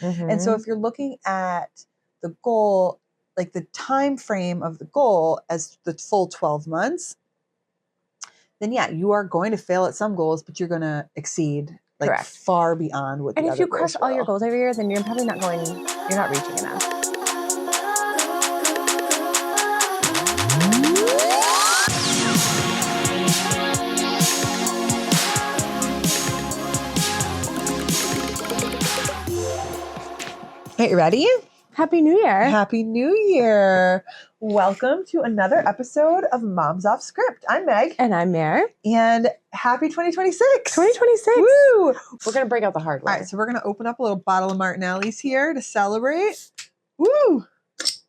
And so if you're looking at the goal, like the time frame of the goal as the full 12 months, then yeah, you are going to fail at some goals, but you're going to exceed like Correct. far beyond what the And if other you crush all your will. goals every year, then you're probably you're not reaching enough. Hey, you ready? Happy New Year. Happy New Year. Welcome to another episode of Moms Off Script. I'm Meg. And I'm Mere. And happy 2026. 2026. Woo! We're going to break out the hardware. All right, so we're going to open up a little bottle of Martinelli's here to celebrate. Woo!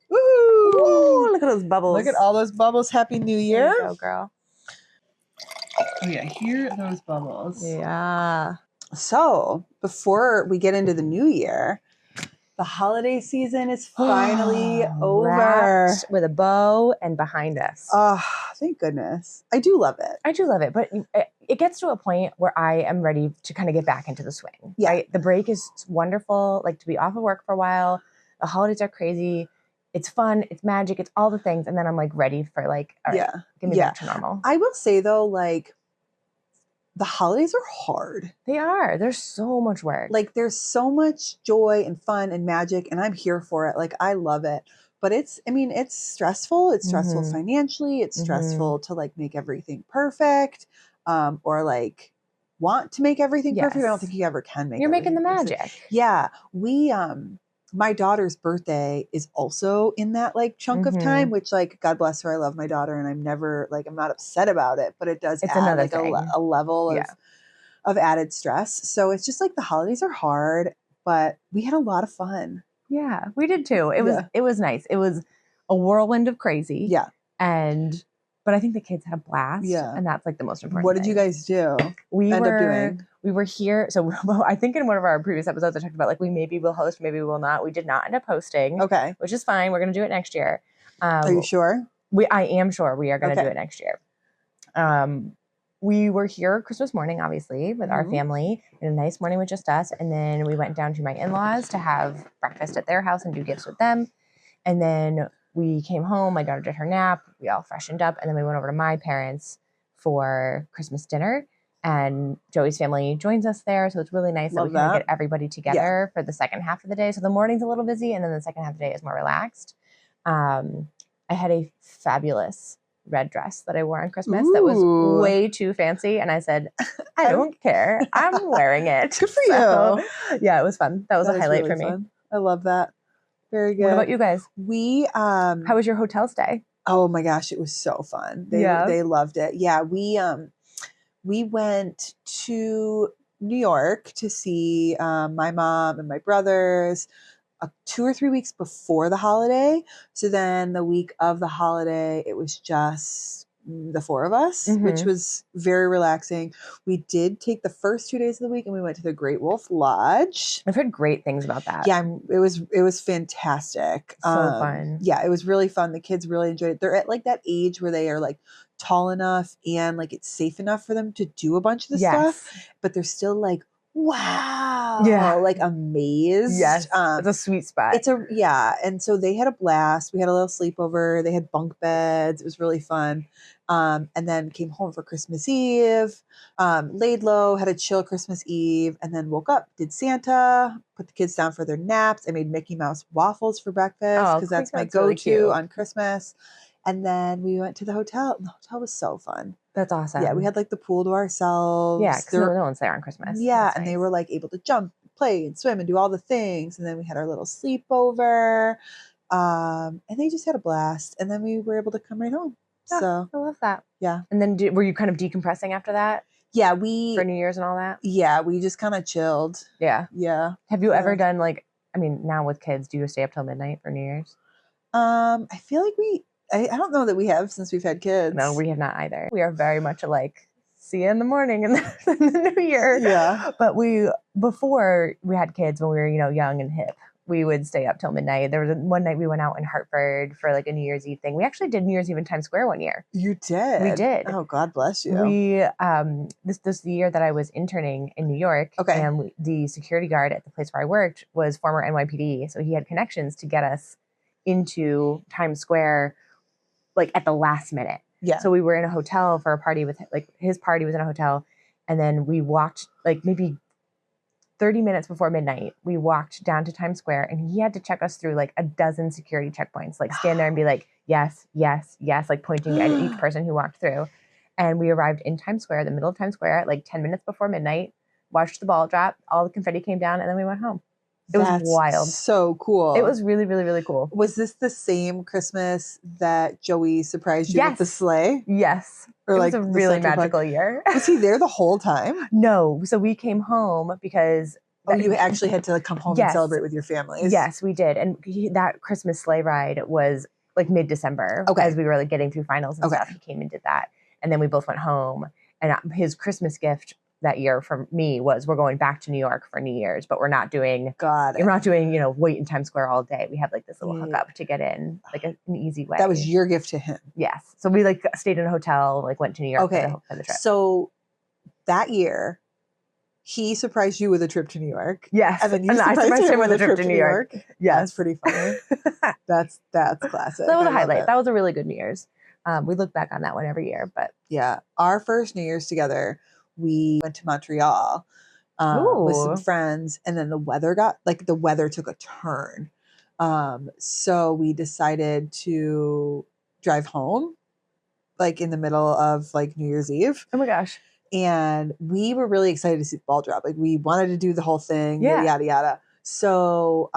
Woo! Ooh, look at those bubbles. Look at all those bubbles. Happy New Year. There you go, girl. Oh, yeah, hear those bubbles. Yeah. So, before we get into the new year, the holiday season is finally over. Wrapped with a bow and behind us. Oh, thank goodness. I do love it. I do love it, but it gets to a point where I am ready to kind of get back into the swing. Yeah. The break is wonderful, like to be off of work for a while. The holidays are crazy. It's fun. It's magic. It's all the things. And then I'm like ready for like, all right, give me back to normal. I will say though, like the holidays are hard. They are. There's so much work. Like there's so much joy and fun and magic and I'm here for it. Like I love it. But it's stressful. It's stressful financially. It's stressful to like make everything perfect or like want to make everything perfect. I don't think you ever can make You're making the magic. Perfect. Yeah. My daughter's birthday is also in that like chunk of time, which like, God bless her. I love my daughter and I'm not upset about it, but it does add like a level of added stress. So it's just like the holidays are hard, but we had a lot of fun. Yeah, we did too. It was nice. It was a whirlwind of crazy. Yeah. But I think the kids had a blast. Yeah. And that's like the most important thing. What did you guys do? We were here. So I think in one of our previous episodes, I talked about like maybe we'll host, maybe we will not. We did not end up hosting. Okay. Which is fine. We're going to do it next year. Are you sure? I am sure we are going to do it next year. We were here Christmas morning, obviously, with our family in a nice morning with just us. And then we went down to my in-laws to have breakfast at their house and do gifts with them. And then we came home, my daughter did her nap, we all freshened up, and then we went over to my parents for Christmas dinner. And Joey's family joins us there, so it's really nice that we can get everybody together for the second half of the day. So the morning's a little busy, and then the second half of the day is more relaxed. I had a fabulous red dress that I wore on Christmas that was way too fancy, and I said, I don't care. I'm wearing it. Good for you. Yeah, it was fun. That was a highlight for me. Fun. I love that. Very good. What about you guys? How was your hotel stay? Oh my gosh, it was so fun. They loved it. Yeah, we went to New York to see my mom and my brothers 2 or 3 weeks before the holiday. So then the week of the holiday, it was just the four of us, which was very relaxing. We did take the first 2 days of the week and we went to the Great Wolf Lodge. I've heard great things about that. Yeah, it was fantastic. So fun. Yeah, it was really fun. The kids really enjoyed it. They're at like that age where they are like tall enough and like it's safe enough for them to do a bunch of the stuff, but they're still like, wow, like amazed. Yes, it's a sweet spot. And so they had a blast. We had a little sleepover. They had bunk beds. It was really fun. And then came home for Christmas Eve, laid low, had a chill Christmas Eve, and then woke up, did Santa, put the kids down for their naps. I made Mickey Mouse waffles for breakfast because that's my go-to really on Christmas. And then we went to the hotel. The hotel was so fun. That's awesome. Yeah, we had like the pool to ourselves. Yeah, because no one's there on Christmas. Yeah, and they were like able to jump, play, and swim and do all the things. And then we had our little sleepover. And they just had a blast. And then we were able to come right home. Yeah, so I love that. Yeah. And then were you kind of decompressing after that? Yeah, for New Year's and all that? Yeah, we just kind of chilled. Yeah. Yeah. Have you ever done now with kids, do you stay up till midnight for New Year's? I feel like I don't know that we have since we've had kids. No, we have not either. We are very much alike. See you in the morning and then the New Year. Yeah. But before we had kids, when we were, young and hip, we would stay up till midnight. There was one night we went out in Hartford for like a New Year's Eve thing. We actually did New Year's Eve in Times Square one year. You did? We did. Oh, God bless you. We, this is the year that I was interning in New York. Okay. And the security guard at the place where I worked was former NYPD. So he had connections to get us into Times Square, like at the last minute. Yeah. So we were in a hotel for a party with, like, his party was in a hotel. And then we walked, like, maybe 30 minutes before midnight, we walked down to Times Square, and he had to check us through like a dozen security checkpoints, like stand there and be like, yes, yes, yes, like pointing at each person who walked through. And we arrived in Times Square, the middle of Times Square, at like 10 minutes before midnight, watched the ball drop, all the confetti came down, and then we went home. It was wild. So cool. It was really, really, really cool. Was this the same Christmas that Joey surprised you with the sleigh? Yes. Or it like was a really magical year. Was he there the whole time? No. So we came home because... you actually had to like come home and celebrate with your families? Yes, we did. And that Christmas sleigh ride was like mid-December. Okay. As we were like getting through finals and stuff. He came and did that. And then we both went home. And his Christmas gift that year from me was, we're going back to New York for New Year's, but we're not doing, wait in Times Square all day. We had like this little hookup to get in, like an easy way. That was your gift to him. Yes. So we like stayed in a hotel, like went to New York for the trip. So that year, he surprised you with a trip to New York. Yes. And then I surprised him with a trip to New York. Yes. That's pretty funny. That's classic. That was a highlight. That was a really good New Year's. We look back on that one every year, but yeah, our first New Year's together, we went to Montreal with some friends, and then the weather took a turn. So we decided to drive home, like in the middle of like New Year's Eve. Oh my gosh. And we were really excited to see the ball drop. Like we wanted to do the whole thing, yada, yada, yada. So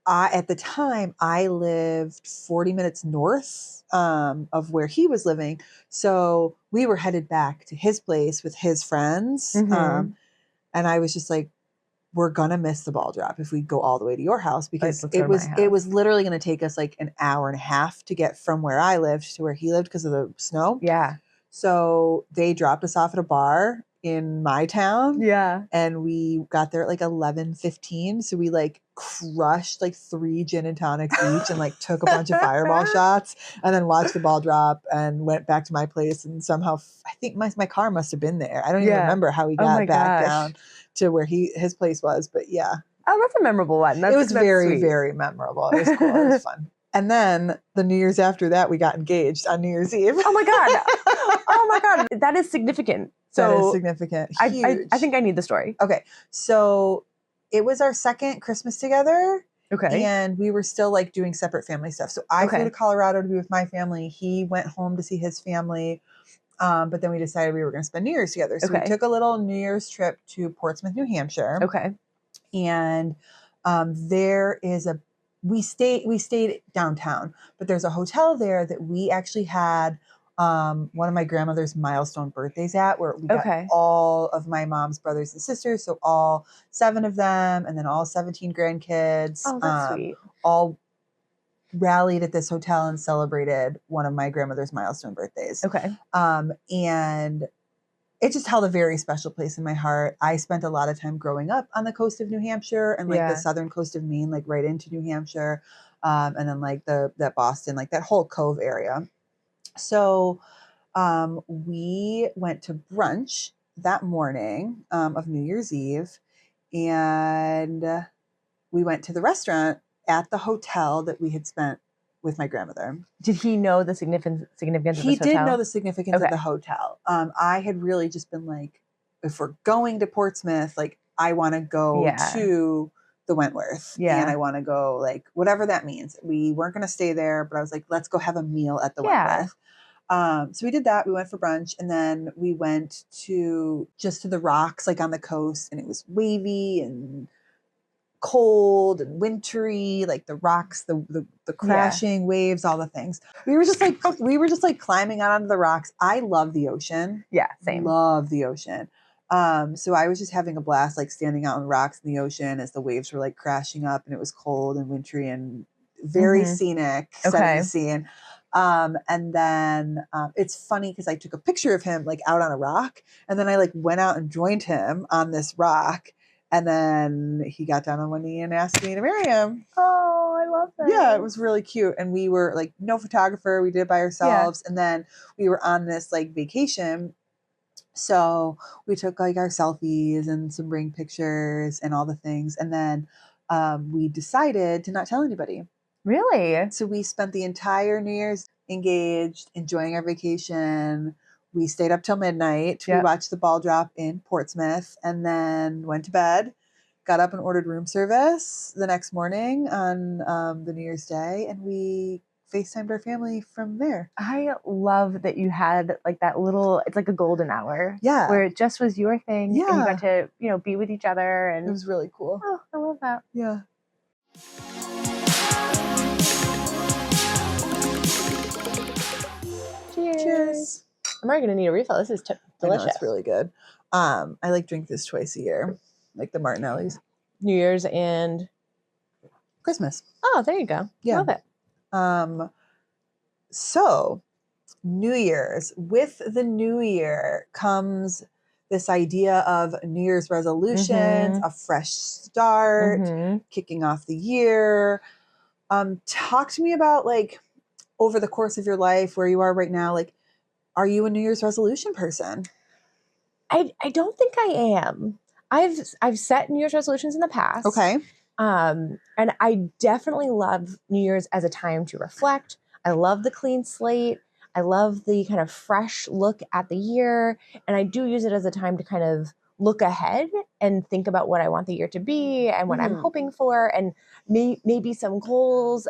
at the time, I lived 40 minutes north of where he was living. So we were headed back to his place with his friends. Mm-hmm. And I was just like, we're going to miss the ball drop if we go all the way to your house, because it was literally going to take us like an hour and a half to get from where I lived to where he lived because of the snow. Yeah. So they dropped us off at a bar in my town. Yeah. And we got there at like 11:15. So we like crushed like 3 gin and tonics each and like took a bunch of fireball shots and then watched the ball drop and went back to my place. And somehow I think my car must have been there. I don't even remember how we got back down to where his place was. But yeah. Oh, that's a memorable one. It was very, very memorable. It was cool. It was fun. And then the New Year's after that, we got engaged on New Year's Eve. Oh my God. Oh my God. That is significant. So that is significant. I think I need the story. Okay. So it was our second Christmas together. Okay. And we were still like doing separate family stuff. So I flew to Colorado to be with my family. He went home to see his family. But then we decided we were going to spend New Year's together. So we took a little New Year's trip to Portsmouth, New Hampshire. Okay. And there is we stayed downtown, but there's a hotel there that we actually had one of my grandmother's milestone birthdays at, where we got all of my mom's brothers and sisters, so all 7 of them, and then all 17 grandkids. Oh, that's sweet. All rallied at this hotel and celebrated one of my grandmother's milestone birthdays. Okay. And it just held a very special place in my heart. I spent a lot of time growing up on the coast of New Hampshire and like the southern coast of Maine, like right into New Hampshire. And then like that Boston, like that whole cove area. So we went to brunch that morning of New Year's Eve, and we went to the restaurant at the hotel that we had spent with my grandmother. Did he know the significance of this hotel? He did know the significance of the hotel. I had really just been like, if we're going to Portsmouth, like I want to go to the Wentworth. Yeah. And I want to go like whatever that means. We weren't going to stay there, but I was like, let's go have a meal at the Wentworth. So we did that. We went for brunch, and then we went to the rocks, like on the coast, and it was wavy and cold and wintry, like the rocks, the crashing waves, all the things. We were just like climbing out onto the rocks. I love the ocean. Yeah, same. Love the ocean. So I was just having a blast, like standing out on the rocks in the ocean as the waves were like crashing up, and it was cold and wintry and very scenic, setting the scene. And then it's funny because I took a picture of him like out on a rock, and then I like went out and joined him on this rock. And then he got down on one knee and asked me to marry him. Oh, I love that. Yeah, it was really cute. And we were like, no photographer. We did it by ourselves. And then we were on this like vacation. So we took like our selfies and some ring pictures and all the things. And then we decided to not tell anybody. Really? So we spent the entire New Year's engaged, enjoying our vacation. We stayed up till midnight. We watched the ball drop in Portsmouth and then went to bed, got up and ordered room service the next morning on the New Year's Day. And we FaceTimed our family from there. I love that you had like that little, it's like a golden hour. Yeah. Where it just was your thing. Yeah. And you got to, you know, be with each other. And it was really cool. Oh, I love that. Yeah. Cheers. Cheers. I'm already going to need a refill. This is delicious. I know, it's really good. I like drink this twice a year, like the Martinellis. New Year's and Christmas. Oh, there you go. Yeah. Love it. So New Year's, with the new year comes this idea of New Year's resolutions, a fresh start, kicking off the year. Talk to me about like over the course of your life, where you are right now, like, are you a New Year's resolution person? I don't think I am. I've set New Year's resolutions in the past. Okay. And I definitely love New Year's as a time to reflect. I love the clean slate. I love the kind of fresh look at the year. And I do use it as a time to kind of look ahead and think about what I want the year to be and what I'm hoping for, and maybe some goals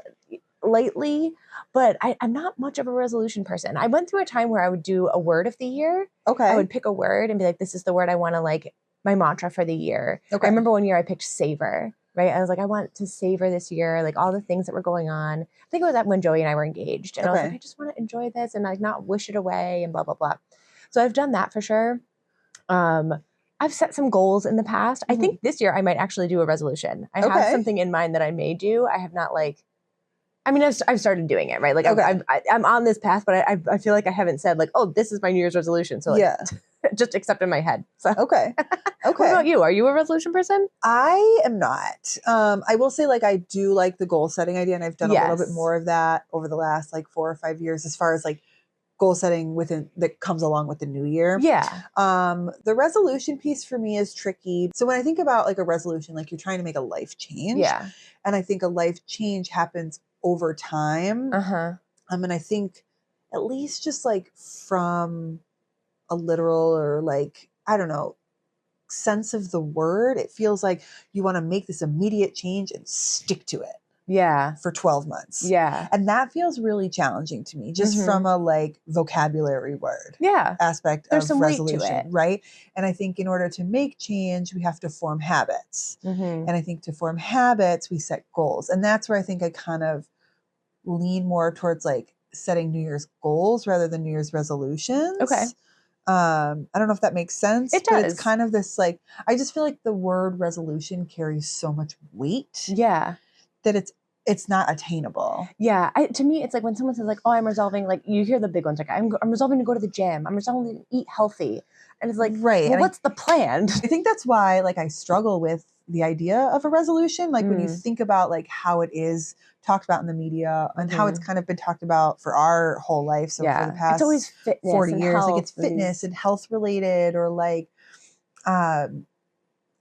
lately. But I'm not much of a resolution person. I went through a time where I would do a word of the year. Okay. I would pick a word and be like, this is the word I want to, like, my mantra for the year. Okay. I remember one year I picked savor. Right. I was like, I want to savor this year, like all the things that were going on. I think it was that when Joey and I were engaged. And I was like, I just want to enjoy this and like not wish it away and blah, blah, blah. So I've done that for sure. I've set some goals in the past. I think this year I might actually do a resolution. I have something in mind that I may do. I have not I've started doing it, right? Like I'm on this path, but I feel like I haven't said like, oh, this is my New Year's resolution. So like, just accept in my head. So okay. What about you? Are you a resolution person? I am not. I will say like I do like the goal setting idea, and I've done a little bit more of that over the last like 4 or 5 years, as far as like goal setting that comes along with the new year. Yeah. The resolution piece for me is tricky. So when I think about like a resolution, like you're trying to make a life change. Yeah. And I think a life change happens over time. And I think at least just like from a literal or like, I don't know, sense of the word, it feels like you want to make this immediate change and stick to it. Yeah. For 12 months. Yeah. And that feels really challenging to me, just from a like vocabulary word aspect There's of some resolution. Weight to it. Right. And I think in order to make change, we have to form habits. And I think to form habits, we set goals. And that's where I think I kind of lean more towards like setting New Year's goals rather than New Year's resolutions. Okay. I don't know if that makes sense. It does. But it's kind of this like, I just feel like the word resolution carries so much weight. Yeah. That it's not attainable. Yeah. To me, it's like when someone says like, oh, I'm resolving, like you hear the big ones, like I'm resolving to go to the gym. I'm resolving to eat healthy. And it's like, right. Well, what's the plan? I think that's why like I struggle with the idea of a resolution. Like when you think about like how it is talked about in the media and how it's kind of been talked about for our whole life. So for the past it's always fitness 40 years, health, like it's fitness and health related, or like,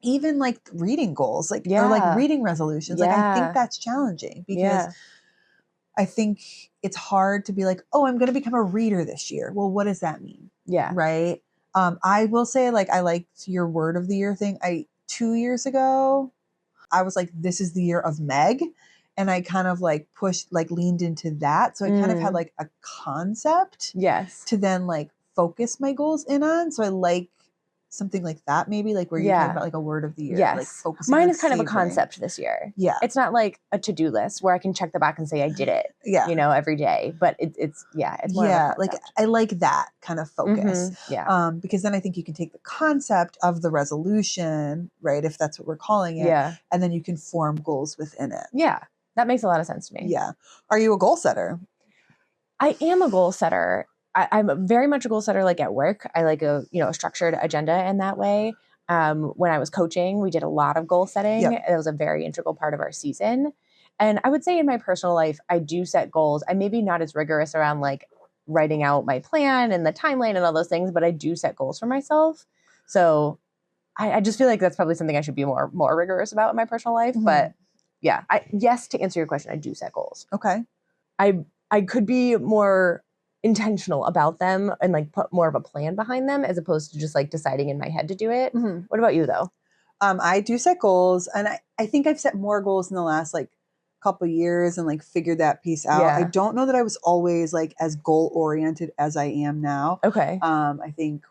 even like reading goals, like, or like reading resolutions. Like, I think that's challenging because I think it's hard to be like, oh, I'm going to become a reader this year. Well, what does that mean? Yeah. Right. I will say like, I liked your word of the year thing. 2 years ago, I was like, this is the year of Megg. And I kind of like leaned into that. So I kind of had like a concept to then like focus my goals in on. So I like something like that, maybe like where you're talking about like a word of the year. Yes. Like focusing Mine on is kind of a savoring. concept this year. Yeah. It's not like a to-do list where I can check the back and say I did it, every day. But it's more of a like I like that kind of focus. Because then I think you can take the concept of the resolution, right? If that's what we're calling it. Yeah. And then you can form goals within it. Yeah. That makes a lot of sense to me. Yeah. Are you a goal setter? I am a goal setter. I'm very much a goal setter, like at work. I like a structured agenda in that way. when I was coaching, we did a lot of goal setting. Yep. It was a very integral part of our season. And I would say in my personal life, I do set goals. I'm maybe not as rigorous around like writing out my plan and the timeline and all those things, but I do set goals for myself. So I just feel like that's probably something I should be more rigorous about in my personal life. Mm-hmm. But yeah, yes, to answer your question, I do set goals. Okay. I could be more intentional about them and like put more of a plan behind them as opposed to just like deciding in my head to do it. Mm-hmm. What about you though? I do set goals, and I think I've set more goals in the last like couple years and like figured that piece out. Yeah. I don't know that I was always like as goal oriented as I am now. Okay. I think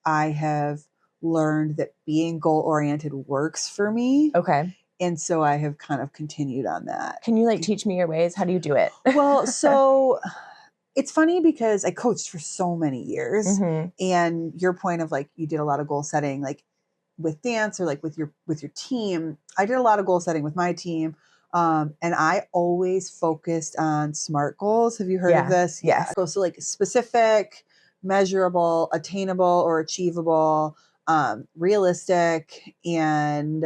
I have learned that being goal oriented works for me. Okay. And so I have kind of continued on that. Can you like teach me your ways? How do you do it? Well, so it's funny because I coached for so many years, mm-hmm. and your point of like, you did a lot of goal setting, like with dance or like with your team. I did a lot of goal setting with my team. And I always focused on SMART goals. Have you heard of this? Yes. So like specific, measurable, attainable or achievable, realistic, and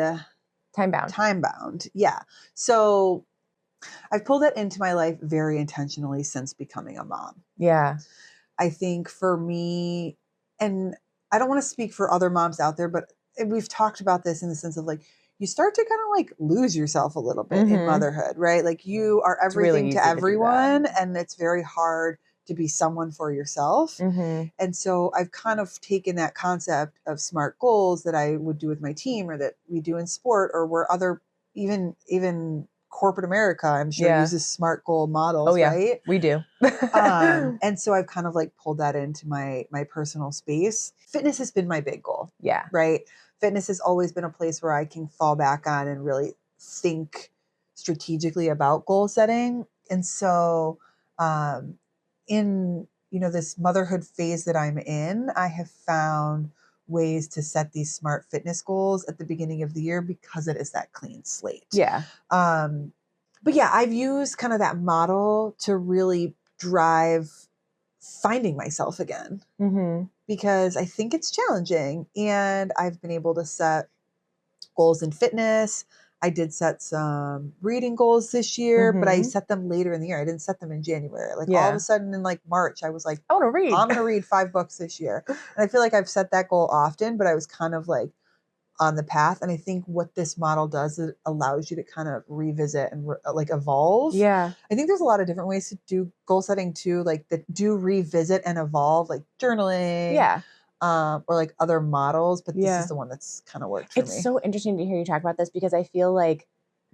time bound. Yeah. So I've pulled that into my life very intentionally since becoming a mom. Yeah. I think for me, and I don't want to speak for other moms out there, but we've talked about this in the sense of like, you start to kind of like lose yourself a little bit, mm-hmm. in motherhood, right? Like you are everything really to everyone, and it's very hard to be someone for yourself. Mm-hmm. And so I've kind of taken that concept of SMART goals that I would do with my team or that we do in sport or where other, even corporate America, I'm sure uses SMART goal models, right? We do. And so I've kind of like pulled that into my personal space. Fitness has been my big goal. Yeah. Right. Fitness has always been a place where I can fall back on and really think strategically about goal setting. And so, in, this motherhood phase that I'm in, I have found ways to set these SMART fitness goals at the beginning of the year because it is that clean slate. Yeah. But yeah, I've used kind of that model to really drive finding myself again, mm-hmm. because I think it's challenging, and I've been able to set goals in fitness. I did set some reading goals this year, mm-hmm. but I set them later in the year. I didn't set them in January. Like all of a sudden in like March, I was like, I want to read. I'm going to read 5 books this year. And I feel like I've set that goal often, but I was kind of like on the path. And I think what this model does, it allows you to kind of revisit and like evolve. Yeah. I think there's a lot of different ways to do goal setting too, like that do revisit and evolve, like journaling. Yeah. Or like other models, but this is the one that's kind of worked for me. It's so interesting to hear you talk about this because I feel like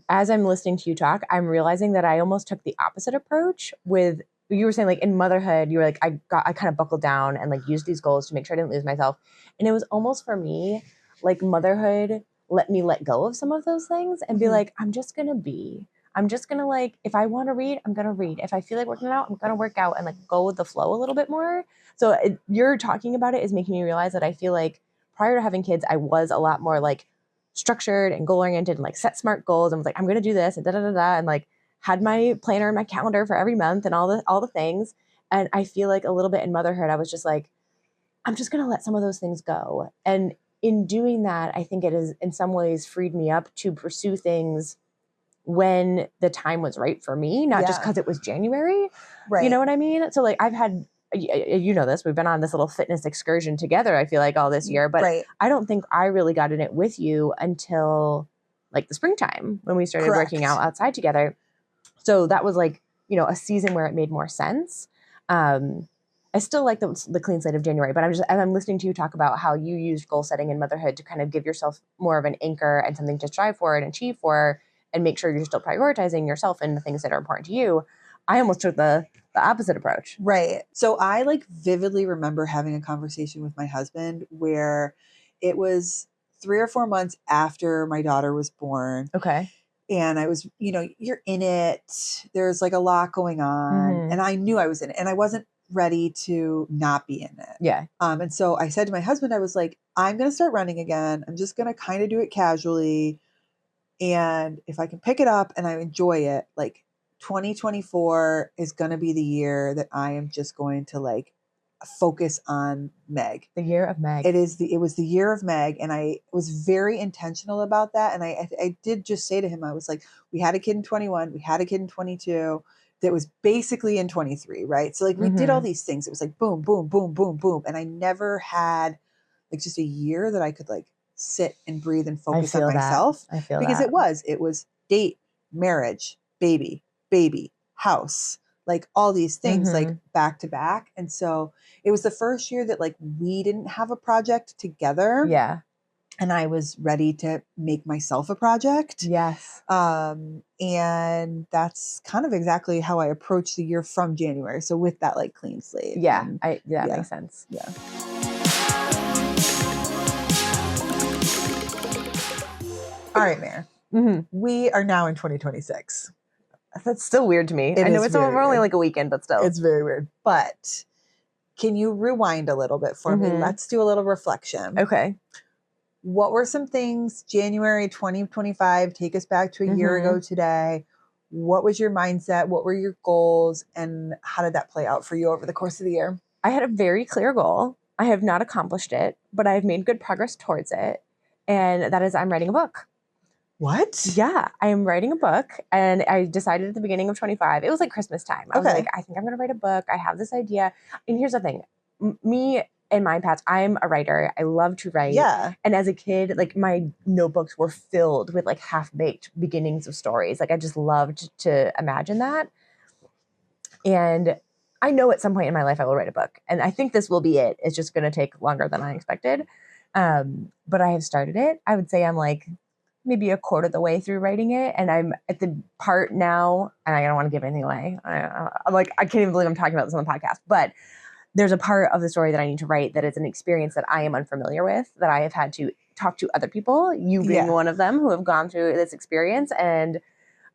as I'm listening to you talk, I'm realizing that I almost took the opposite approach with, you were saying like in motherhood, you were like, I kind of buckled down and like used these goals to make sure I didn't lose myself. And it was almost for me, like motherhood let me let go of some of those things and be like, I'm just going to like, if I want to read, I'm going to read. If I feel like working out, I'm going to work out and like go with the flow a little bit more. So you're talking about it is making me realize that I feel like prior to having kids, I was a lot more like structured and goal oriented and like set SMART goals and was like, I'm going to do this and and like had my planner and my calendar for every month and all the things. And I feel like a little bit in motherhood, I was just like, I'm just going to let some of those things go. And in doing that, I think it has in some ways freed me up to pursue things when the time was right for me, not just because it was January. Right. You know what I mean? So like I've had, you know this, we've been on this little fitness excursion together, I feel like all this year, but I don't think I really got in it with you until like the springtime when we started working out outside together. So that was like, a season where it made more sense. I still like the clean slate of January, but as I'm listening to you talk about how you used goal setting in motherhood to kind of give yourself more of an anchor and something to strive for and achieve for, and make sure you're still prioritizing yourself and the things that are important to you. I almost took the opposite approach. Right. So I like vividly remember having a conversation with my husband where it was 3 or 4 months after my daughter was born. Okay. And I was, you're in it. There's like a lot going on. Mm-hmm. And I knew I was in it. And I wasn't ready to not be in it. Yeah. And so I said to my husband, I was like, I'm going to start running again. I'm just going to kind of do it casually. And if I can pick it up and I enjoy it, like 2024 is going to be the year that I am just going to like focus on Megg. The year of Megg. It was the year of Megg, and I was very intentional about that. And I did just say to him, I was like, we had a kid in 21, we had a kid in 22 that was basically in 23, right? So like we did all these things. It was like boom, boom, boom, boom, boom. And I never had like just a year that I could like sit and breathe and focus on myself. I feel because that. it was date, marriage, baby, house, like all these things like back to back. And so it was the first year that like we didn't have a project together. Yeah. And I was ready to make myself a project. Yes. And that's kind of exactly how I approached the year from January. So with that like clean slate. Yeah. That makes sense. Yeah. All right, Mere. We are now in 2026. That's still weird to me. I know we're only like a weekend, but still. It's very weird. But can you rewind a little bit for me? Let's do a little reflection. Okay. What were some things January 2025, take us back to a year ago today? What was your mindset? What were your goals? And how did that play out for you over the course of the year? I had a very clear goal. I have not accomplished it, but I have made good progress towards it. And that is I'm writing a book. What? Yeah, I am writing a book, and I decided at the beginning of 25, it was like Christmas time. I was like, I think I'm going to write a book. I have this idea. And here's the thing. Me and my pets, I'm a writer. I love to write. Yeah. And as a kid, like my notebooks were filled with like half-baked beginnings of stories. Like I just loved to imagine that. And I know at some point in my life I will write a book. And I think this will be it. It's just going to take longer than I expected. But I have started it. I would say I'm like maybe a quarter of the way through writing it. And I'm at the part now, and I don't want to give anything away. I'm like, I can't even believe I'm talking about this on the podcast, but there's a part of the story that I need to write that is an experience that I am unfamiliar with, that I have had to talk to other people, you being one of them, who have gone through this experience. And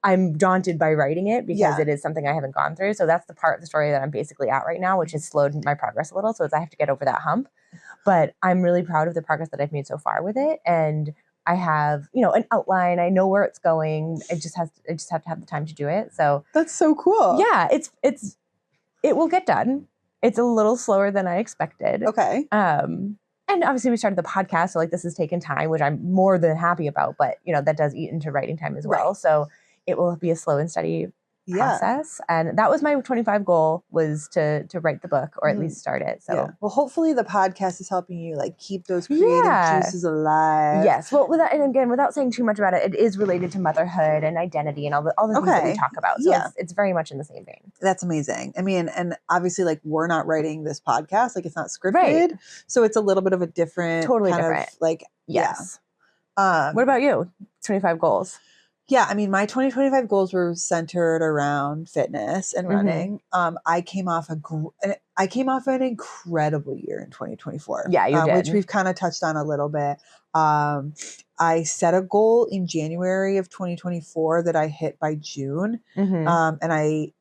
I'm daunted by writing it because it is something I haven't gone through. So that's the part of the story that I'm basically at right now, which has slowed my progress a little. So I have to get over that hump. But I'm really proud of the progress that I've made so far with it. And I have, an outline. I know where it's going. I just have to have the time to do it. So that's so cool. Yeah, it will get done. It's a little slower than I expected. Okay. And obviously we started the podcast, so like this has taken time, which I'm more than happy about, but that does eat into writing time as well. Right. So it will be a slow and steady process. And that was my 25 goal, was to write the book, or at least start it. So well, hopefully the podcast is helping you like keep those creative juices alive. Yes. Well, without saying too much about it, it is related to motherhood and identity and all the things that we talk about. So it's very much in the same vein. That's amazing. I mean, and obviously like we're not writing this podcast, like it's not scripted. Right. So it's a little bit of a different Yes. What about you? 25 goals. Yeah, I mean, my 2025 goals were centered around fitness and running. I came off an incredible year in 2024. Yeah, you did. Which we've kind of touched on a little bit. I set a goal in January of 2024 that I hit by June. And I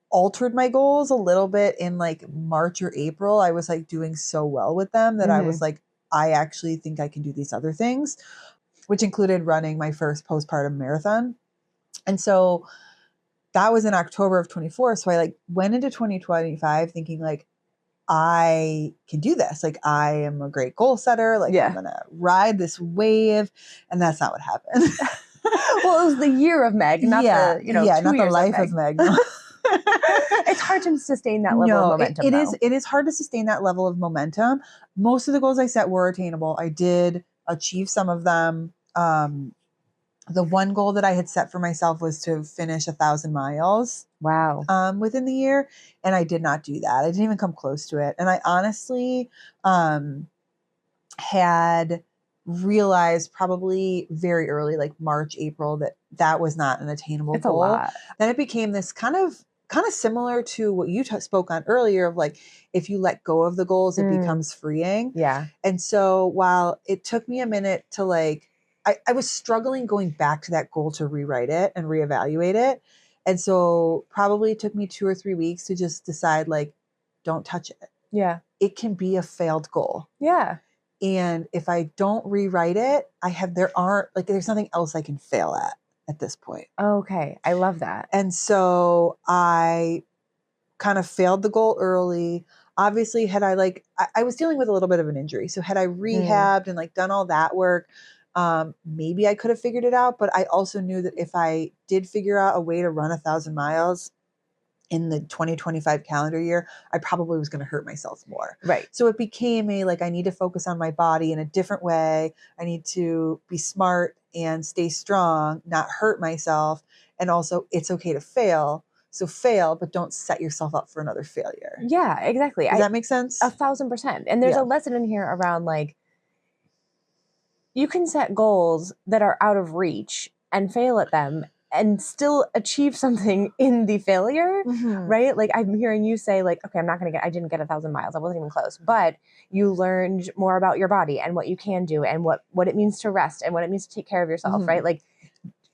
altered my goals a little bit in like March or April. I was like doing so well with them that I was like, I actually think I can do these other things, which included running my first postpartum marathon. And so that was in October of 24. So I like went into 2025 thinking like, I can do this. Like I am a great goal setter. Like I'm going to ride this wave. And that's not what happened. Well, it was the year of Megg, not the life of Megg. It's hard to sustain that level of momentum. It is hard to sustain that level of momentum. Most of the goals I set were attainable. I did achieve some of them. The one goal that I had set for myself was to finish 1,000 miles. Wow. Within the year. And I did not do that. I didn't even come close to it. And I honestly, had realized probably very early, like March, April, that was not an attainable goal. A lot. Then it became this kind of similar to what you spoke on earlier of like, if you let go of the goals, it becomes freeing. Yeah. And so while it took me a minute to like, I was struggling going back to that goal to rewrite it and reevaluate it. And so probably it took me 2 or 3 weeks to just decide like, don't touch it. Yeah. It can be a failed goal. Yeah. And if I don't rewrite it, there's nothing else I can fail at this point. Okay. I love that. And so I kind of failed the goal early. obviously had I like, I was dealing with a little bit of an injury. So had I rehabbed and like done all that work, maybe I could have figured it out. But I also knew that if I did figure out a way to run 1,000 miles in the 2025 calendar year, I probably was going to hurt myself more. Right. So it became like, I need to focus on my body in a different way. I need to be smart and stay strong, not hurt myself. And also it's okay to fail. So fail, but don't set yourself up for another failure. Yeah, exactly. Does that make sense? 1,000%. And there's a lesson in here around like, you can set goals that are out of reach and fail at them and still achieve something in the failure, right? Like I'm hearing you say like, okay, I didn't get 1,000 miles. I wasn't even close, but you learned more about your body and what you can do and what it means to rest and what it means to take care of yourself, right? Like,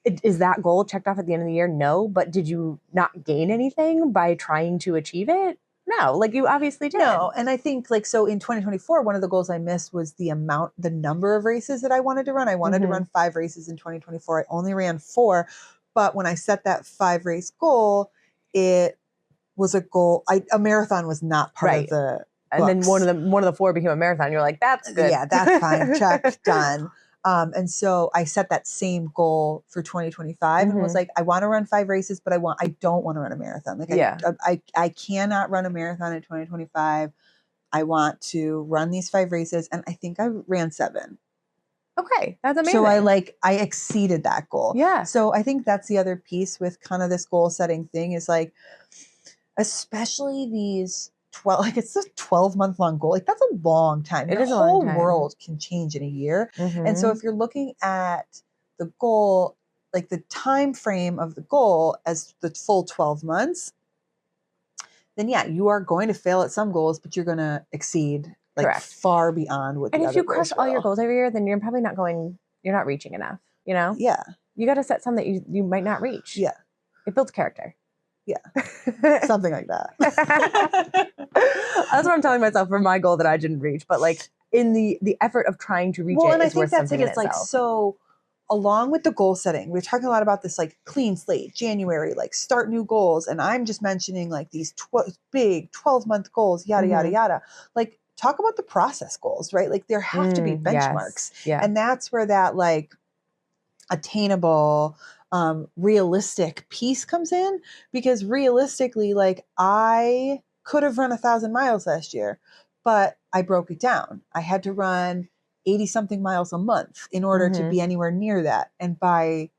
is that goal checked off at the end of the year? No, but did you not gain anything by trying to achieve it? No, like you obviously did. No, and I think like, so in 2024, one of the goals I missed was the number of races that I wanted to run. I wanted to run 5 races in 2024. I only ran 4. But when I set that 5 race goal, it was a goal. A marathon was not part of the and then one of the 4 became a marathon. You're like, that's good. Yeah, that's fine. Check, done. And so I set that same goal for 2025 and was like, I want to run 5 races, but I don't want to run a marathon. Like I cannot run a marathon in 2025. I want to run these 5 races. And I think I ran 7. Okay. That's amazing. So I exceeded that goal. Yeah. So I think that's the other piece with kind of this goal setting thing is like, especially these 12, like it's a 12-month long goal. Like that's a long time. It is a long whole time. world can change in a year. And so if you're looking at the goal, like the time frame of the goal as the full 12 months, then yeah, you are going to fail at some goals, but you're going to exceed like Correct. Far beyond what. And if you crush all your goals every year, then you're probably you're not reaching enough, you know? Yeah. You got to set some that you might not reach. Yeah. It builds character. Yeah. Something like that. That's what I'm telling myself for my goal that I didn't reach. But like in the effort of trying to reach it, and I is think worth that's something like, it's like, so along with the goal setting, we're talking a lot about this like clean slate, January, like start new goals. And I'm just mentioning like these big 12-month goals, yada, yada, yada. Like talk about the process goals, right? Like there have to be benchmarks. Yes. Yeah. And that's where that like attainable, realistic piece comes in, because realistically, like I could have run 1,000 miles last year, but I broke it down. I had to run 80 something miles a month in order to be anywhere near that. And by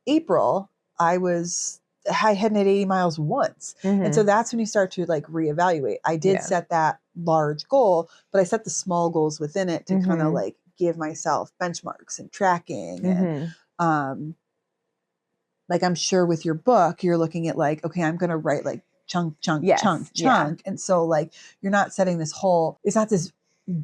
April, I hadn't hit 80 miles once. And so that's when you start to like reevaluate. I did set that large goal, but I set the small goals within it to kind of like give myself benchmarks and tracking. And like I'm sure with your book, you're looking at like, okay, I'm going to write like chunk. And so like, you're not setting this whole, it's not this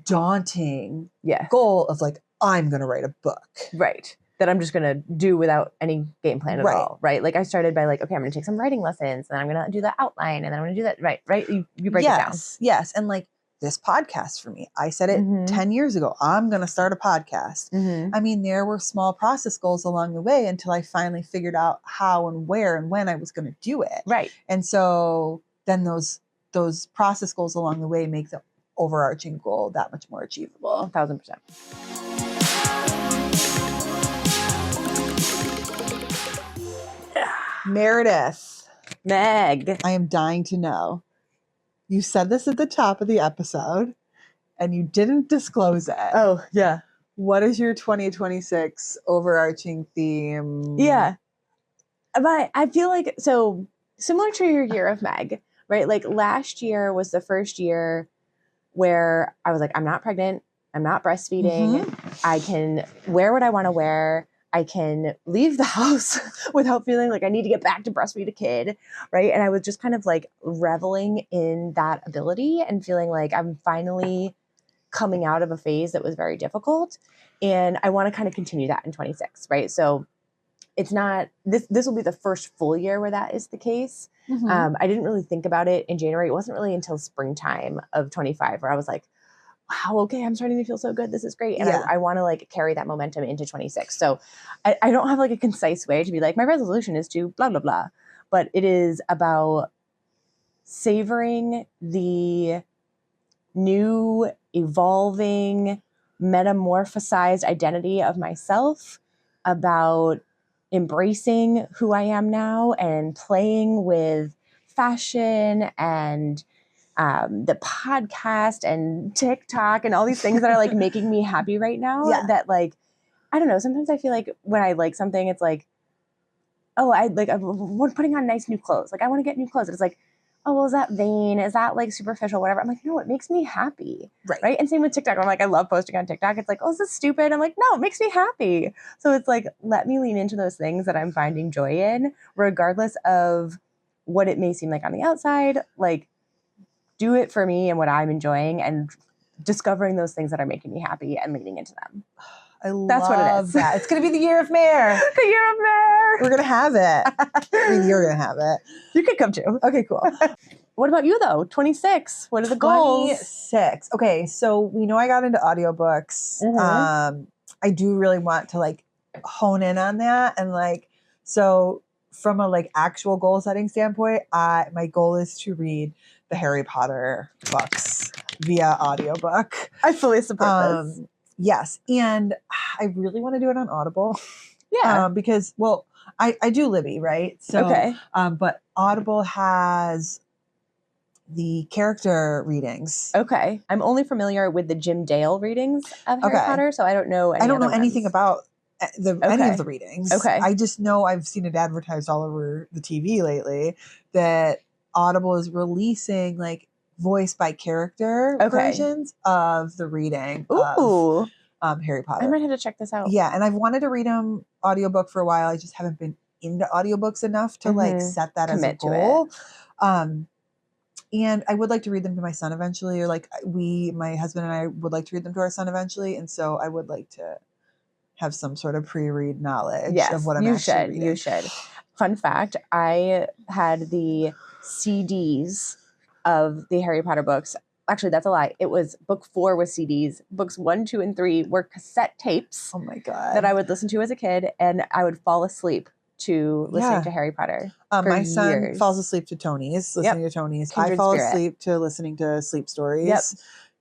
daunting goal of like, I'm going to write a book. Right. That I'm just going to do without any game plan at all. Right. Like I started by like, okay, I'm going to take some writing lessons and I'm going to do the outline and then I'm going to do that. Right. You break it down. Yes. And like this podcast for me, I said it 10 years ago, I'm going to start a podcast. I mean, there were small process goals along the way until I finally figured out how and where and when I was going to do it. Right. And so then those process goals along the way make the overarching goal that much more achievable. 1,000%. Meredith. Megg. I am dying to know. You said this at the top of the episode and you didn't disclose it. Oh, yeah. What is your 2026 overarching theme? Yeah. But I feel like, so similar to your year of Megg, right? Like last year was the first year where I was like, I'm not pregnant. I'm not breastfeeding. I can wear what I want to wear. I can leave the house without feeling like I need to get back to breastfeed a kid, right? And I was just kind of like reveling in that ability and feeling like I'm finally coming out of a phase that was very difficult. And I want to kind of continue that in 26, right? So it's not, this will be the first full year where that is the case. I didn't really think about it in January. It wasn't really until springtime of 25 where I was like, wow, okay, I'm starting to feel so good. This is great. And I want to like carry that momentum into 26. So I don't have like a concise way to be like, my resolution is to blah, blah, blah. But it is about savoring the new, evolving, metamorphosized identity of myself, about embracing who I am now and playing with fashion and the podcast and TikTok and all these things that are like making me happy right now. Yeah. That like, I don't know. Sometimes I feel like when I like something, it's like, oh, I'm putting on nice new clothes. Like I want to get new clothes. And it's like, oh, well, is that vain? Is that like superficial? Whatever. I'm like, no, it makes me happy. Right. And same with TikTok. I'm like, I love posting on TikTok. It's like, oh, is this stupid? I'm like, no, it makes me happy. So it's like, let me lean into those things that I'm finding joy in, regardless of what it may seem like on the outside. Like, do it for me and what I'm enjoying and discovering those things that are making me happy and leaning into them. That's what it is. That. It's going to be the year of Mere. The year of Mere. We're going to have it. I mean, you're going to have it. You could come too. Okay, cool. What about you though? 26. What are the goals? 26. Okay, so we know I got into audiobooks. Mm-hmm. I do really want to like hone in on that. And like, so from a like actual goal setting standpoint, my goal is to read the Harry Potter books via audiobook. I fully support this. Yes. And I really want to do it on Audible. Yeah. Because, well, I do Libby, right? So, okay. But Audible has the character readings. Okay. I'm only familiar with the Jim Dale readings of Harry Potter, so I don't know anything about any of the readings. Okay. I just know I've seen it advertised all over the TV lately that Audible is releasing like voice by character versions of the reading of Harry Potter. I might have to check this out. Yeah, and I've wanted to read them audiobook for a while. I just haven't been into audiobooks enough to like set that as a goal. And I would like to read them to my son eventually, or like my husband and I would like to read them to our son eventually. And so I would like to have some sort of pre-read knowledge of what I'm actually reading. You should. Fun fact, I had the CDs of the Harry Potter books. Actually, that's a lie. It was book 4 was CDs. Books 1, 2, and 3 were cassette tapes. Oh my God. That I would listen to as a kid, and I would fall asleep to listening to Harry Potter. My son falls asleep to Tony's, listening to Tony's. I fall asleep to listening to sleep stories. Yep.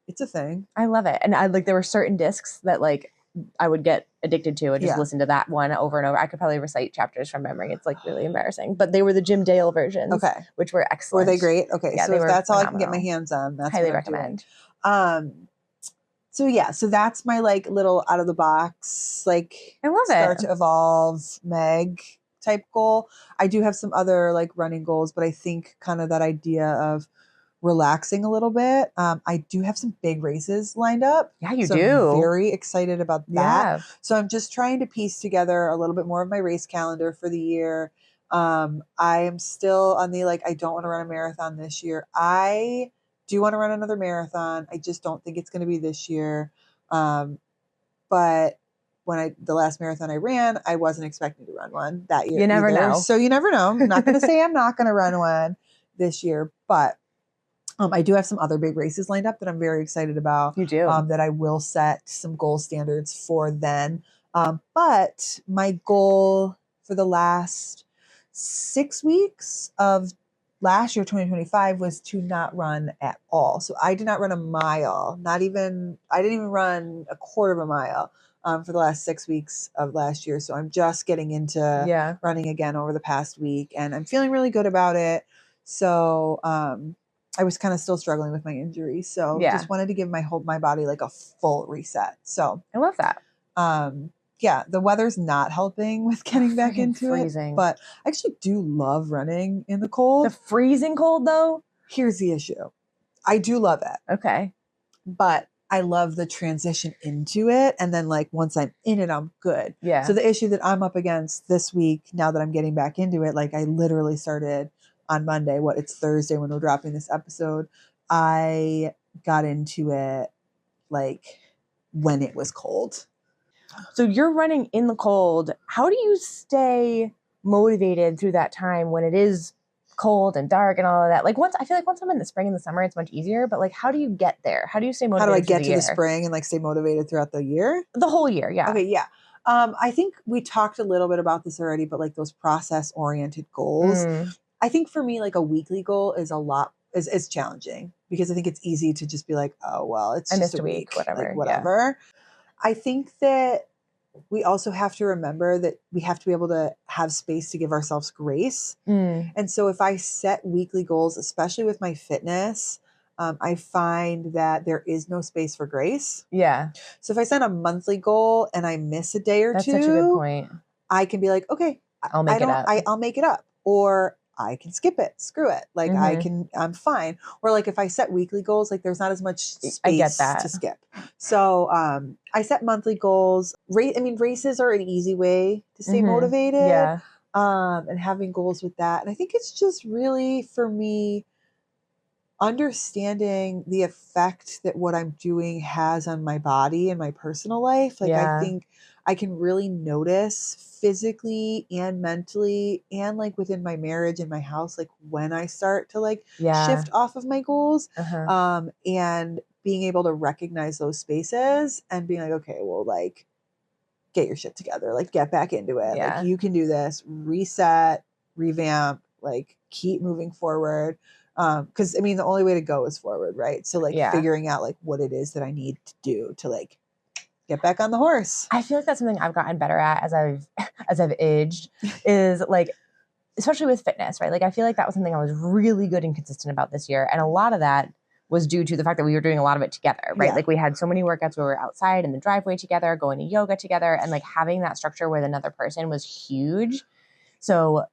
It's a thing. I love it. And there were certain discs that like I would get addicted to and just listen to that one over and over. I could probably recite chapters from memory. It's like really embarrassing. But they were the Jim Dale versions, which were excellent. Were they great? Okay, yeah, so if that's all I can get my hands on, that's highly recommend. So that's my like little out of the box, like I love start to evolve Megg type goal. I do have some other like running goals, but I think kind of that idea of relaxing a little bit. I do have some big races lined up. Yeah, you do. I'm very excited about that. Yeah. So I'm just trying to piece together a little bit more of my race calendar for the year. I am still on the like, I don't want to run a marathon this year. I do want to run another marathon. I just don't think it's going to be this year. But when the last marathon I ran, I wasn't expecting to run one that year. You never know. So you never know. I'm not going to say I'm not going to run one this year, but I do have some other big races lined up that I'm very excited about. You do. That I will set some goal standards for then. But my goal for the last 6 weeks of last year, 2025, was to not run at all. So I did not run a mile, I didn't even run a quarter of a mile for the last 6 weeks of last year. So I'm just getting into running again over the past week, and I'm feeling really good about it. So I was kind of still struggling with my injury. So just wanted to give my body like a full reset. So I love that. The weather's not helping with getting back into freezing. It, but I actually do love running in the cold. The freezing cold though? Here's the issue. I do love it. Okay. But I love the transition into it. And then like once I'm in it, I'm good. Yeah. So the issue that I'm up against this week, now that I'm getting back into it, like I literally started on Monday, it's Thursday when we're dropping this episode. I got into it like when it was cold. So you're running in the cold. How do you stay motivated through that time when it is cold and dark and all of that? Like I feel like once I'm in the spring and the summer, it's much easier, but like, how do you get there? How do you stay motivated? How do I get to the spring and like stay motivated throughout the year? The whole year. Yeah. Okay. Yeah. I think we talked a little bit about this already, but like those process oriented goals, I think for me, like a weekly goal is challenging because I think it's easy to just be like, oh, well, it's I just missed a week, whatever. Like, whatever. Yeah. I think that we also have to remember that we have to be able to have space to give ourselves grace. And so if I set weekly goals, especially with my fitness, I find that there is no space for grace. Yeah. So if I set a monthly goal and I miss a day or two, that's such a good point. I can be like, okay, I'll make it up. I'll make it up. Or I can skip it. Screw it. Like I'm fine. Or like if I set weekly goals, like there's not as much space to skip. So I set monthly goals. Races are an easy way to stay motivated. Yeah. And having goals with that. And I think it's just really, for me, understanding the effect that what I'm doing has on my body and my personal life. Like, I think I can really notice physically and mentally and like within my marriage and my house, like when I start to like shift off of my goals, and being able to recognize those spaces and being like, okay, well, like, get your shit together, like get back into it. Like, you can do this, reset, revamp, like keep moving forward. Because the only way to go is forward, right? So like figuring out like what it is that I need to do to like get back on the horse. I feel like that's something I've gotten better at as I've aged, is like, especially with fitness, right? Like I feel like that was something I was really good and consistent about this year. And a lot of that was due to the fact that we were doing a lot of it together, right? Like we had so many workouts where we were outside in the driveway together, going to yoga together, and like having that structure with another person was huge. So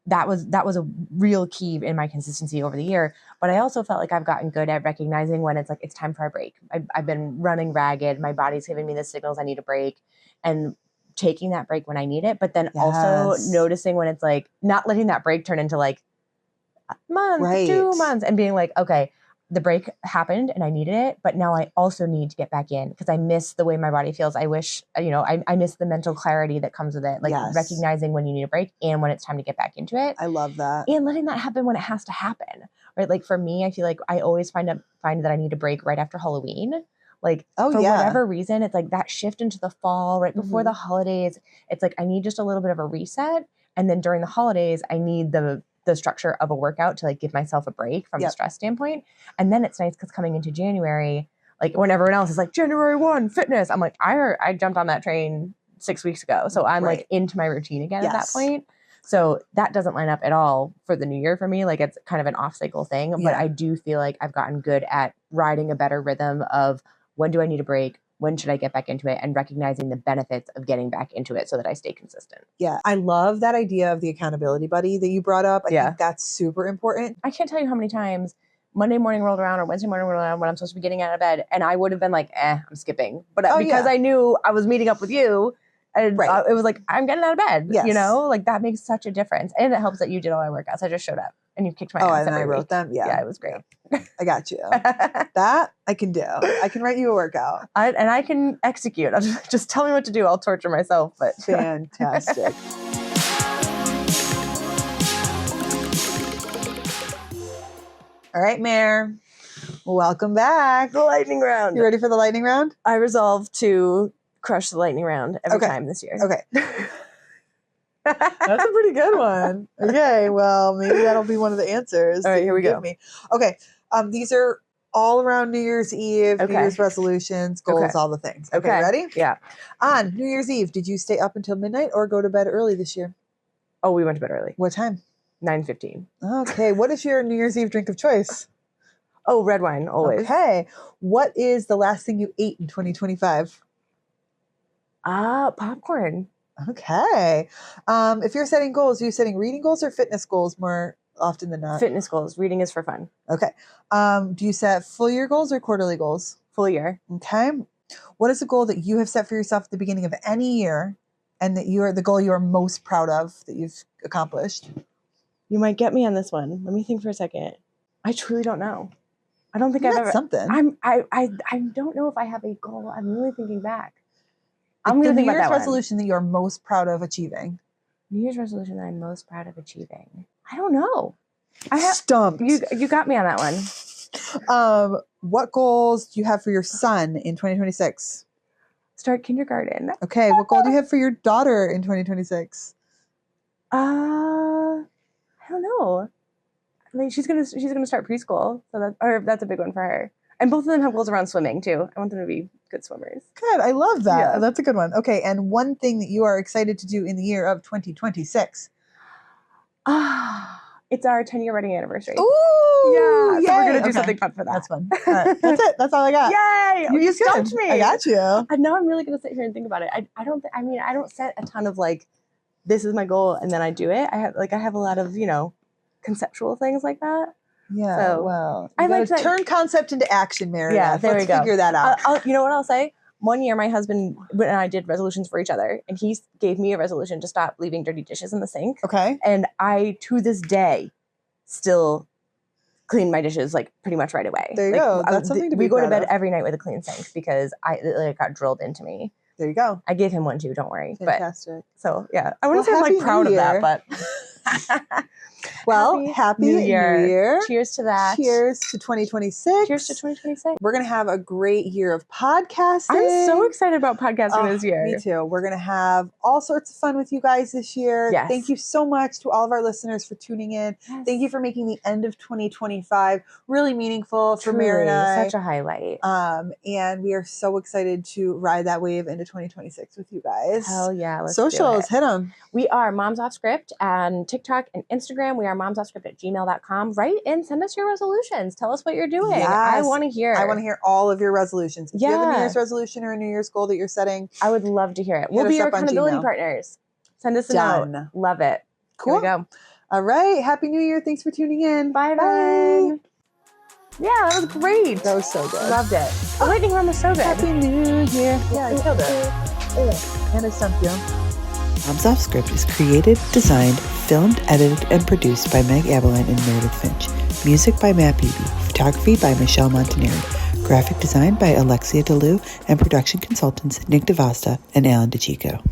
that was a real key in my consistency over the year. But I also felt like I've gotten good at recognizing when it's like, it's time for a break. I've been running ragged. My body's giving me the signals I need a break, and taking that break when I need it. But then also noticing when it's like, not letting that break turn into like a month, 2 months, and being like, okay, the break happened and I needed it, but now I also need to get back in because I miss the way my body feels. I wish, I miss the mental clarity that comes with it. Like recognizing when you need a break and when it's time to get back into it. I love that. And letting that happen when it has to happen, right? Like for me, I feel like I always find that I need a break right after Halloween. Like for whatever reason, it's like that shift into the fall right before the holidays. It's like, I need just a little bit of a reset. And then during the holidays, I need the structure of a workout to like give myself a break from the stress standpoint. And then it's nice because coming into January, like when everyone else is like January 1 fitness, I'm like, I jumped on that train 6 weeks ago. So I'm like into my routine again at that point. So that doesn't line up at all for the new year for me. Like it's kind of an off cycle thing, but I do feel like I've gotten good at riding a better rhythm of when do I need a break? When should I get back into it? And recognizing the benefits of getting back into it so that I stay consistent. Yeah. I love that idea of the accountability buddy that you brought up. I think that's super important. I can't tell you how many times Monday morning rolled around or Wednesday morning rolled around when I'm supposed to be getting out of bed, and I would have been like, I'm skipping. But because I knew I was meeting up with you, and it was like, I'm getting out of bed, like that makes such a difference. And it helps that you did all my workouts. I just showed up and you kicked my ass. And I wrote them. Yeah, it was great. I got you. That I can do. I can write you a workout. And I can execute. Just tell me what to do. I'll torture myself. But fantastic. All right, Mere. Welcome back. The lightning round. You ready for the lightning round? I resolved to crush the lightning round every time this year. Okay. That's a pretty good one. Okay, well, maybe that'll be one of the answers. All right, here we go. Okay, these are all around New Year's Eve, New Year's resolutions, goals, all the things. Okay, ready? Yeah. On New Year's Eve, did you stay up until midnight or go to bed early this year? Oh, we went to bed early. What time? 9:15. Okay, what is your New Year's Eve drink of choice? Oh, red wine, always. Okay, what is the last thing you ate in 2025? Popcorn. Okay. If you're setting goals, are you setting reading goals or fitness goals more often than not? Fitness goals. Reading is for fun. Okay. Do you set full year goals or quarterly goals? Full year. Okay. What is a goal that you have set for yourself at the beginning of any year and that the goal you are most proud of that you've accomplished? You might get me on this one. Let me think for a second. I truly don't know. I don't think I've ever. Something. I don't know if I have a goal. I'm really thinking back. I'm going to think about that New Year's resolution that you're most proud of achieving. New Year's resolution that I'm most proud of achieving. I don't know. Stumped. You got me on that one. What goals do you have for your son in 2026? Start kindergarten. Okay. What goal do you have for your daughter in 2026? I don't know. like she's gonna start preschool, so that's a big one for her. And both of them have goals around swimming too. I want them to be good swimmers. Good. I love that. Yeah. That's a good one. Okay. And one thing that you are excited to do in the year of 2026. It's our 10-year wedding anniversary. Ooh, yeah. Yay. So we're gonna do something fun for that. That's fun. All right. That's it. That's all I got. Yay! You stumped me. I got you. And now I'm really gonna sit here and think about it. I don't set a ton of like, this is my goal, and then I do it. I have a lot of conceptual things like that. Yeah. So, well, I like to turn concept into action, Meredith. Yeah. There we go. Figure that out. You know what I'll say? One year, my husband and I did resolutions for each other, and he gave me a resolution to stop leaving dirty dishes in the sink. Okay. And I, to this day, still clean my dishes like pretty much right away. There you go. That's something to be We go to bed of. every night with a clean sink because it got drilled into me. There you go. I gave him one too. Don't worry. Fantastic. But, so yeah, I wouldn't say I'm like proud of that, but. Well, happy New Year. Cheers to that. Cheers to 2026. Cheers to 2026. We're going to have a great year of podcasting. I'm so excited about podcasting this year. Me too. We're going to have all sorts of fun with you guys this year. Yes. Thank you so much to all of our listeners for tuning in. Yes. Thank you for making the end of 2025 really meaningful for Truly, Mary and I. such a highlight. And we are so excited to ride that wave into 2026 with you guys. Hell yeah. Let's Socials, hit them. We are Moms Off Script on TikTok and Instagram. We are momsoffscript@gmail.com. Write and send us your resolutions. Tell us what you're doing. Yes. I want to hear. I want to hear all of your resolutions. If you have a New Yeah. Year's resolution or a New Year's goal that you're setting, I would love to hear it. We'll Hit be us your up on accountability Gmail. partners. Send us a Done. note. Love it. Cool. Here we go. All right. Happy New Year. Thanks for tuning in. Bye. Yeah, that was great. That was so good. Loved it. The lightning round was so good. Happy New Year. Yeah, I killed it. And I stumped you. Moms Off Script is created, designed, filmed, edited, and produced by Megg Abelein and Meredith Finch. Music by Matt Beebe. Photography by Michelle Montineri. Graphic design by Alexia Dulieu, and production consultants Nick DiVasta and Alan DiCicco.